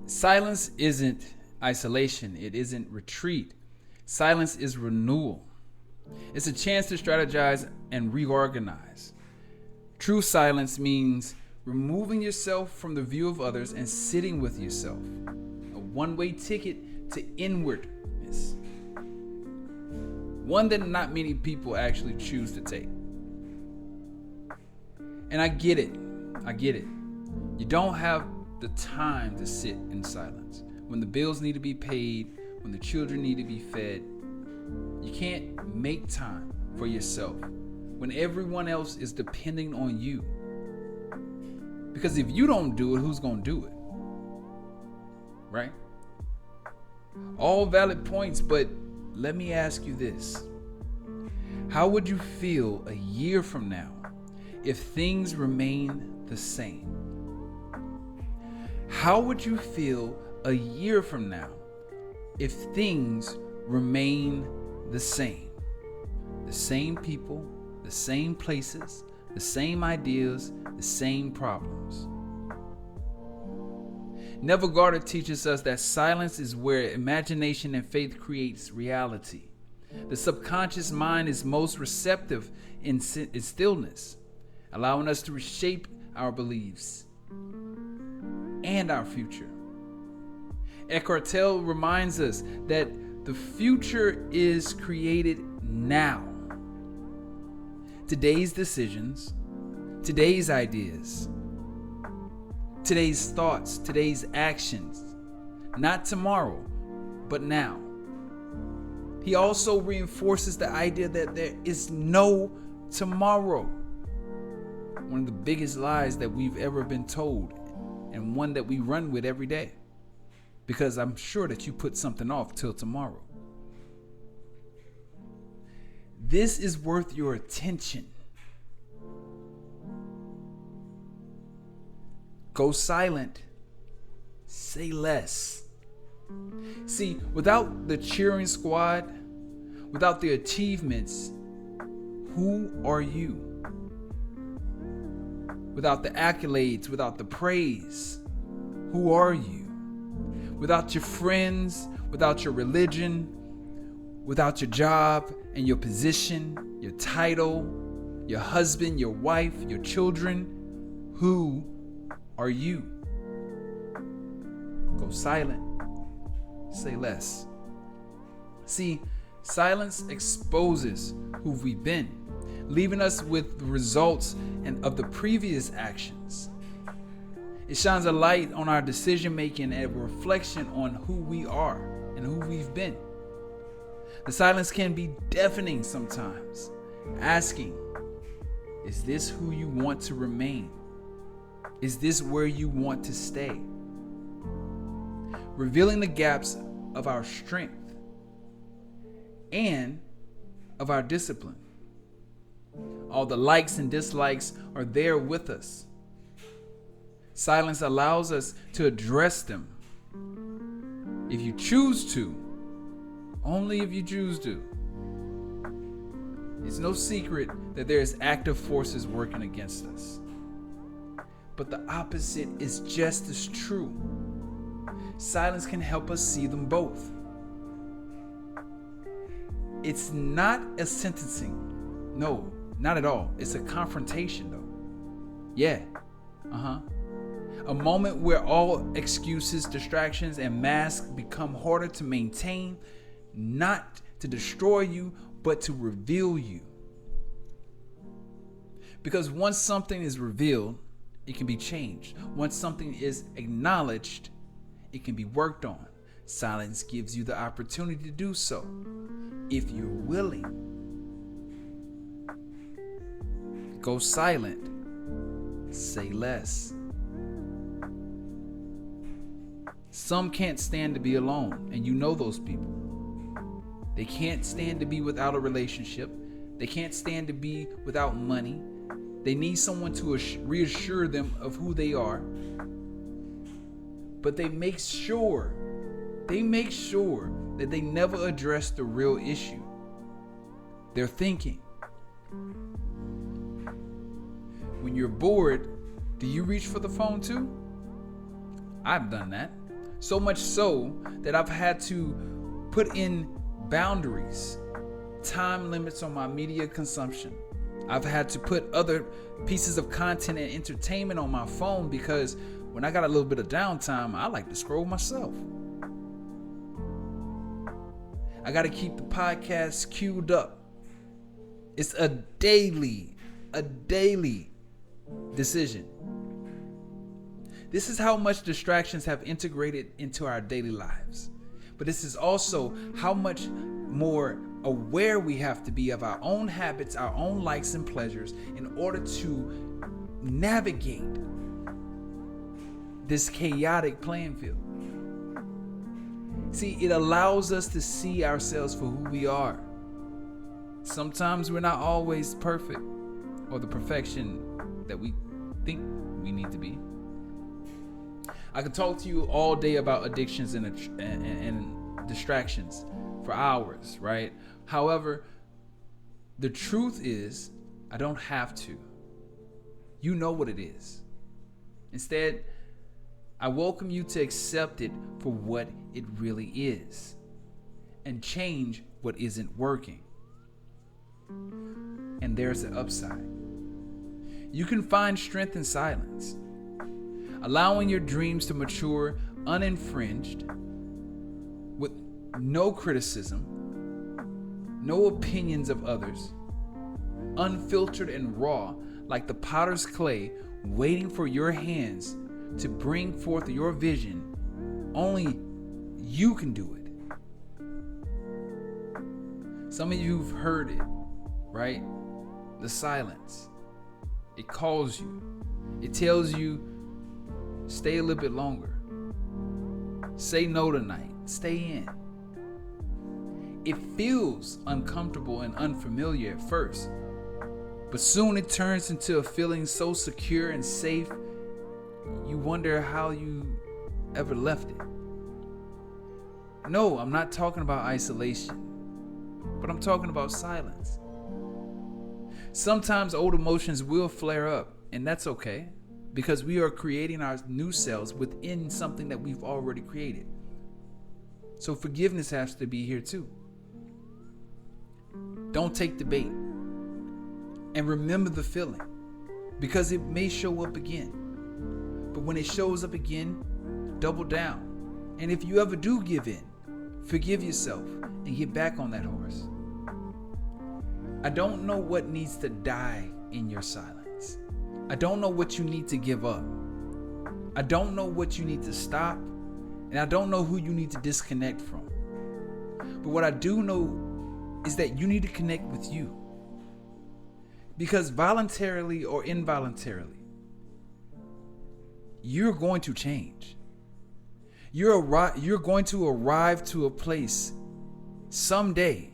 Silence isn't isolation. It isn't retreat. Silence is renewal. It's a chance to strategize and reorganize. True silence means removing yourself from the view of others and sitting with yourself. A one-way ticket to inwardness. One that not many people actually choose to take. And I get it. You don't have the time to sit in silence. When the bills need to be paid, when the children need to be fed, you can't make time for yourself when everyone else is depending on you. Because if you don't do it, who's going to do it? Right? All valid points, but let me ask you this. How would you feel a year from now if things remain the same? How would you feel a year from now if things remain the same? The same people, the same places, the same ideas, the same problems. Neville Goddard teaches us that silence is where imagination and faith creates reality. The subconscious mind is most receptive in stillness, allowing us to reshape our beliefs and our future. Eckhart Tolle reminds us that the future is created now. Today's decisions, today's ideas, today's thoughts, today's actions, not tomorrow, but now. He also reinforces the idea that there is no tomorrow. One of the biggest lies that we've ever been told, and one that we run with every day. Because I'm sure that you put something off till tomorrow. This is worth your attention. Go silent. Say less. See, without the cheering squad, without the achievements, who are you? Without the accolades, without the praise, who are you? Without your friends, without your religion, without your job and your position, your title, your husband, your wife, your children, who are you? Go silent. Say less. See, silence exposes who we've been, leaving us with the results of the previous actions. It shines a light on our decision making and a reflection on who we are and who we've been. The silence can be deafening sometimes, asking, is this who you want to remain? Is this where you want to stay? Revealing the gaps of our strength and of our discipline. All the likes and dislikes are there with us. Silence allows us to address them. If you choose to, only if you choose to. It's no secret that there is active forces working against us. But the opposite is just as true. Silence can help us see them both. It's not a sentencing. No, not at all. It's a confrontation though. Yeah. A moment where all excuses, distractions, and masks become harder to maintain, not to destroy you, but to reveal you. Because once something is revealed, it can be changed. Once something is acknowledged, it can be worked on. Silence gives you the opportunity to do so, if you're willing. Go silent. Say less. Some can't stand to be alone, and you know those people. They can't stand to be without a relationship. They can't stand to be without money. They need someone to reassure them of who they are. But they make sure that they never address the real issue. They're thinking. When you're bored, do you reach for the phone too? I've done that. So much so that I've had to put in boundaries, time limits on my media consumption. I've had to put other pieces of content and entertainment on my phone because when I got a little bit of downtime, I like to scroll myself. I got to keep the podcast queued up. It's a daily decision. This is how much distractions have integrated into our daily lives. But this is also how much more aware we have to be of our own habits, our own likes and pleasures in order to navigate this chaotic playing field. See, it allows us to see ourselves for who we are. Sometimes we're not always perfect or the perfection that we think we need to be. I could talk to you all day about addictions and distractions for hours, right? However, the truth is, I don't have to. You know what it is. Instead, I welcome you to accept it for what it really is and change what isn't working. And there's the upside. You can find strength in silence, allowing your dreams to mature uninfringed, with no criticism, no opinions of others, unfiltered and raw, like the potter's clay, waiting for your hands to bring forth your vision. Only you can do it. Some of you have heard it, right? The silence. It calls you. It tells you, stay a little bit longer. Say no tonight. Stay in. It feels uncomfortable and unfamiliar at first, but soon it turns into a feeling so secure and safe, you wonder how you ever left it. No, I'm not talking about isolation, but I'm talking about silence. Sometimes old emotions will flare up, and that's okay, because we are creating our new selves within something that we've already created. So forgiveness has to be here too. Don't take the bait. And remember the feeling, because it may show up again. But when it shows up again, double down. And if you ever do give in, forgive yourself and get back on that horse. I don't know what needs to die in your silence. I don't know what you need to give up. I don't know what you need to stop. And I don't know who you need to disconnect from. But what I do know is that you need to connect with you. Because voluntarily or involuntarily, you're going to change. You're going to arrive to a place someday.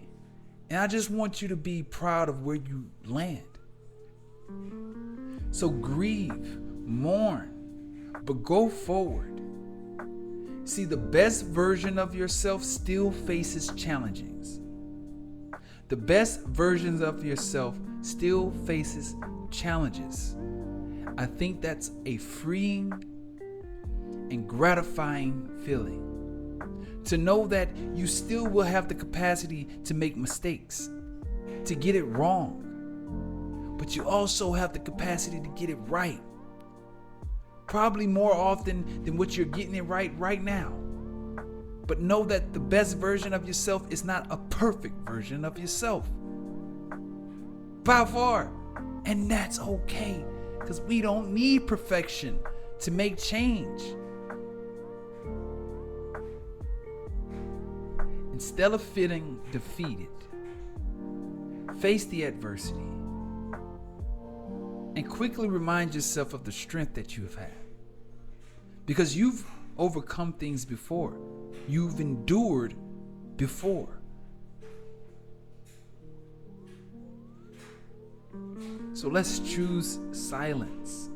And I just want you to be proud of where you land. So grieve, mourn, but go forward. See, the best version of yourself still faces challenges. The best versions of yourself still faces challenges. I think that's a freeing and gratifying feeling. To know that you still will have the capacity to make mistakes, to get it wrong, but you also have the capacity to get it right. Probably more often than what you're getting it right now. But know that the best version of yourself is not a perfect version of yourself. By far. And that's okay, because we don't need perfection to make change. Instead of feeling defeated, face the adversity and quickly remind yourself of the strength that you have had. Because you've overcome things before. You've endured before. So let's choose silence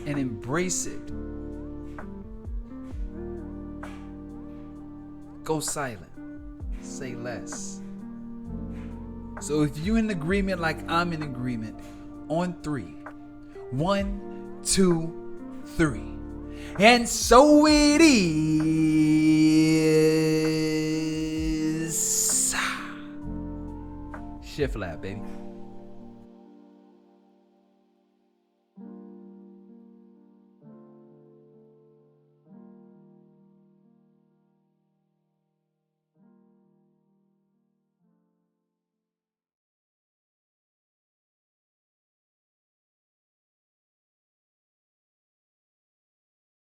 and embrace it. Go silent. Say less. So if you're in agreement like I'm in agreement, on 3. 1, 2, 3. And so it is. Shift lab, baby.